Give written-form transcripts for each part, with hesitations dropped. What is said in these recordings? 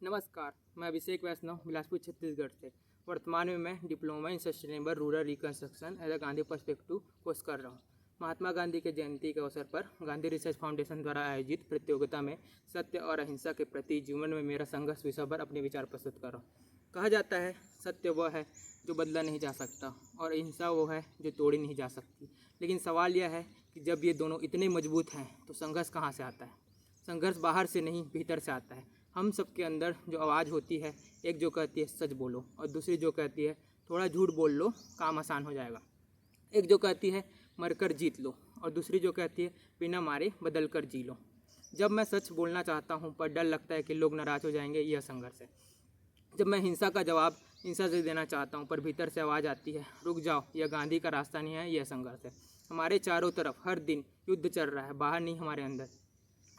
नमस्कार, मैं अभिषेक वैष्णव बिलासपुर छत्तीसगढ़ से। वर्तमान में मैं diploma in sustainable rural reconstruction as a Gandhi perspective course कर रहा हूँ। महात्मा गांधी के जयंती के अवसर पर गांधी रिसर्च फाउंडेशन द्वारा आयोजित प्रतियोगिता में सत्य और अहिंसा के प्रति जीवन में मेरा संघर्ष विषय पर अपने विचार प्रस्तुत कर रहा हूँ। कहा जाता है सत्य वह है जो बदला नहीं जा सकता और अहिंसा वो है जो तोड़ी नहीं जा सकती। लेकिन सवाल यह है कि जब ये दोनों इतने मजबूत हैं तो संघर्ष कहाँ से आता है? संघर्ष बाहर से नहीं भीतर से आता है। हम सबके अंदर जो आवाज़ होती है, एक जो कहती है सच बोलो और दूसरी जो कहती है थोड़ा झूठ बोल लो, काम आसान हो जाएगा। एक जो कहती है मरकर जीत लो और दूसरी जो कहती है बिना मारे बदल कर जी लो। जब मैं सच बोलना चाहता हूँ पर डर लगता है कि लोग नाराज़ हो जाएंगे, यह संघर्ष है। जब मैं हिंसा का जवाब हिंसा से देना चाहता हूँ पर भीतर से आवाज़ आती है रुक जाओ, यह गांधी का रास्ता नहीं है, यह संघर्ष है। हमारे चारों तरफ हर दिन युद्ध चल रहा है, बाहर नहीं हमारे अंदर।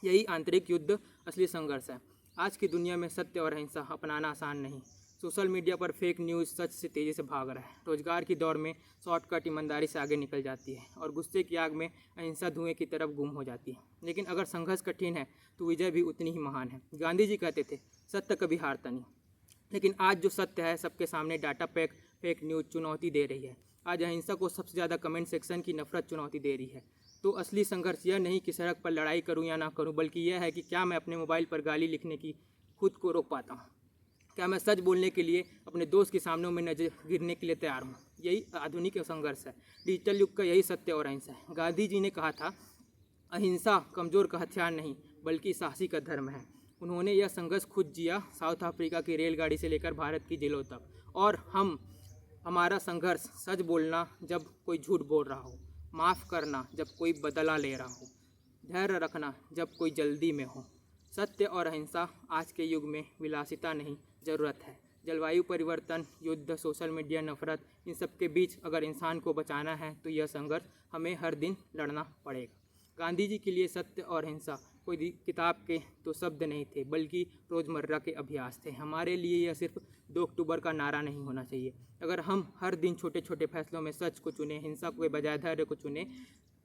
यही आंतरिक युद्ध असली संघर्ष है। आज की दुनिया में सत्य और अहिंसा अपनाना आसान नहीं। सोशल मीडिया पर फेक न्यूज़ सच से तेज़ी से भाग रहा है। रोजगार की दौड़ में शॉर्टकट ईमानदारी से आगे निकल जाती है और गुस्से की आग में अहिंसा धुएं की तरफ गुम हो जाती है। लेकिन अगर संघर्ष कठिन है तो विजय भी उतनी ही महान है। गांधी जी कहते थे सत्य कभी हारता नहीं। लेकिन आज जो सत्य है सबके सामने डाटा फेक न्यूज़ चुनौती दे रही है। आज अहिंसा को सबसे ज़्यादा कमेंट सेक्शन की नफरत चुनौती दे रही है। तो असली संघर्ष यह नहीं कि सड़क पर लड़ाई करूं या ना करूं, बल्कि यह है कि क्या मैं अपने मोबाइल पर गाली लिखने की खुद को रोक पाता हूं। क्या मैं सच बोलने के लिए अपने दोस्त के सामने में नजर गिरने के लिए तैयार हूं। यही आधुनिक संघर्ष है। डिजिटल युग का यही सत्य और अहिंसा है। गांधी जी ने कहा था अहिंसा कमज़ोर का हथियार नहीं बल्कि साहसी का धर्म है। उन्होंने यह संघर्ष खुद जिया, साउथ अफ्रीका की रेलगाड़ी से लेकर भारत की जेलों तक। और हमारा संघर्ष सच बोलना जब कोई झूठ बोल रहा हो, माफ़ करना जब कोई बदला ले रहा हो, धैर्य रखना जब कोई जल्दी में हो। सत्य और अहिंसा आज के युग में विलासिता नहीं, ज़रूरत है। जलवायु परिवर्तन, युद्ध, सोशल मीडिया, नफरत, इन सब के बीच अगर इंसान को बचाना है तो यह संघर्ष हमें हर दिन लड़ना पड़ेगा। गांधी जी के लिए सत्य और अहिंसा कोई किताब के तो शब्द नहीं थे बल्कि रोज़मर्रा के अभ्यास थे। हमारे लिए यह सिर्फ 2 अक्टूबर का नारा नहीं होना चाहिए। अगर हम हर दिन छोटे छोटे फैसलों में सच को चुने, हिंसा के बजाय धैर्य को चुने,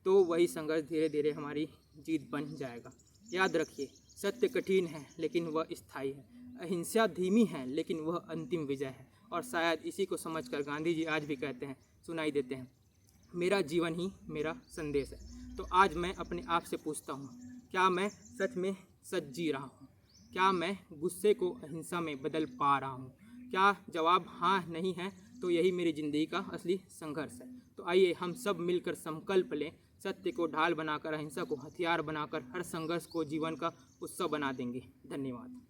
तो वही संघर्ष धीरे धीरे हमारी जीत बन जाएगा। याद रखिए, सत्य कठिन है लेकिन वह स्थायी है। अहिंसा धीमी है लेकिन वह अंतिम विजय है। और शायद इसी को समझकर गांधी जी आज भी कहते हैं, सुनाई देते हैं, मेरा जीवन ही मेरा संदेश है। तो आज मैं अपने आप से पूछता हूँ, क्या मैं सच में सच जी रहा हूँ? क्या मैं गुस्से को अहिंसा में बदल पा रहा हूँ? क्या जवाब हाँ नहीं है तो यही मेरी ज़िंदगी का असली संघर्ष है। तो आइए हम सब मिलकर संकल्प लें, सत्य को ढाल बनाकर, अहिंसा को हथियार बनाकर हर संघर्ष को जीवन का उत्सव बना देंगे। धन्यवाद।